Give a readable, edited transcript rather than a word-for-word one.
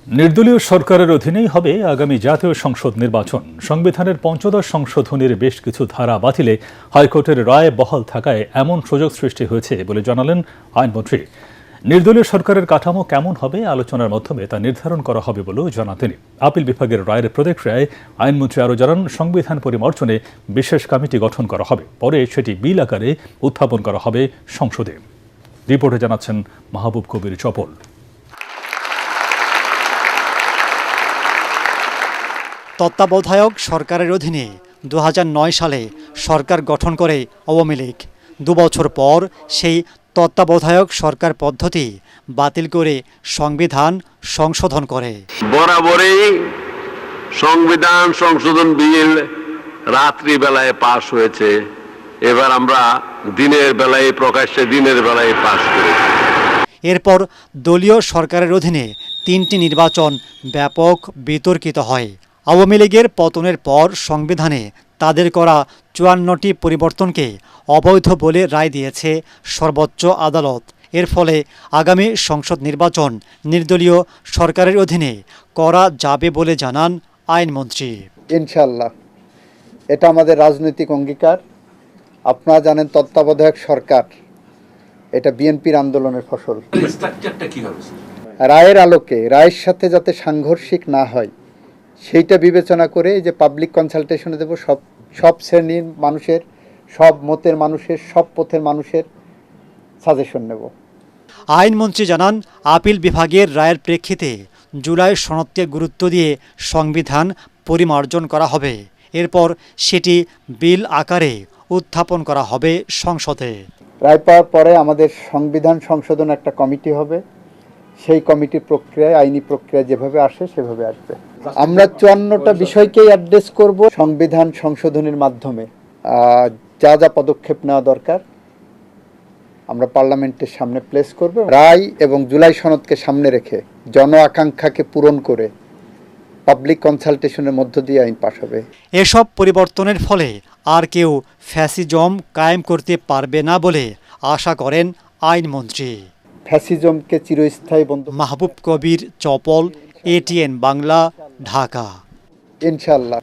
নির্দলীয় সরকারের অধীনেই হবে আগামী জাতীয় সংসদ নির্বাচন। সংবিধানের পঞ্চদশ সংশোধনীর বেশ কিছু ধারা বাতিলে হাইকোর্টের রায় বহাল থাকায় এমন সুযোগ সৃষ্টি হয়েছে বলে জানালেন আইনমন্ত্রী। নির্দলীয় সরকারের কাঠামো কেমন হবে আলোচনার মাধ্যমে তা নির্ধারণ করা হবে বলেও জানান তিনি। আপিল বিভাগের রায়ের প্রতিক্রিয়ায় আইনমন্ত্রী আরও জানান, সংবিধান পরিমার্জনে বিশেষ কমিটি গঠন করা হবে, পরে সেটি বিল আকারে উত্থাপন করা হবে সংসদে। রিপোর্টে জানাচ্ছেন মাহবুব কবির চপল। তত্ত্বাবধায়ক সরকারের অধীনে 2009 সালে সরকার গঠন করে আওয়ামী লীগ। 2 বছর পর সেই তত্ত্বাবধায়ক সরকার পদ্ধতি বাতিল করে সংবিধান সংশোধন করে। বরাবরই সংবিধান সংশোধন বিল রাত্রি বেলায় পাশ হয়েছে, এবার আমরা দিনের বেলায় প্রকাশ্যে দিনের বেলায় পাশ করেছি। এরপর দলীয় সরকারের অধীনে 3টি নির্বাচন ব্যাপক বিতর্কিত হয়। আওয়ামী লীগের পতনের পর সংবিধানে তাদের করা 54টি পরিবর্তনকে অবৈধ বলে রায় দিয়েছে সর্বোচ্চ আদালত। এর ফলে আগামী সংসদ নির্বাচন নির্দলীয় সরকারের অধীনে করা যাবে বলে জানান আইনমন্ত্রী। ইনশাআল্লাহ এটা আমাদের রাজনৈতিক অঙ্গীকার। আপনারা জানেন তত্ত্বাবধায়ক সরকার এটা বিএনপির আন্দোলনের ফসল। রায়ের আলোকে রায়ের সাথে যাতে সাংঘর্ষিক না হয় সেইটা বিবেচনা করে যে পাবলিক কনসালটেশনে দেব, সব শ্রেণীর মানুষের, সব মতের মানুষের, সব পথের মানুষের সাজেশন নেব। আইনমন্ত্রী জানান, আপিল বিভাগের রায়ের প্রেক্ষিতে জুলাই সনদকে গুরুত্ব দিয়ে সংবিধান পরিমার্জন করা হবে। এরপর সেটি বিল আকারে উত্থাপন করা হবে সংসদে। রায় পাওয়ার পরে আমাদের সংবিধান সংশোধন একটা কমিটি হবে। সেই কমিটির প্রক্রিয়ায় আইনি প্রক্রিয়া যেভাবে আসে সেভাবে আসবে। আমরা 54টা বিষয়কেই অ্যাড্রেস করব। সংবিধান সংশোধনের মাধ্যমে যা যা পদক্ষেপ নেওয়া দরকার আমরা পার্লামেন্টের সামনে প্লেস করব। রায় এবং জুলাই সনদকে সামনে রেখে জন আকাঙ্ক্ষাকে পূরণ করে পাবলিক কনসালটেশনের মধ্য দিয়ে আইন পাস হবে। এসব পরিবর্তনের ফলে আর কেউ ফ্যাসিজম কায়েম করতে পারবে না বলে আশা করেন আইনমন্ত্রী। ফ্যাসিজমকে চিরস্থায়ী বন্ধ। মাহবুব কবির চপল, ATN বাংলা, ঢাকা। ইনশাআল্লাহ।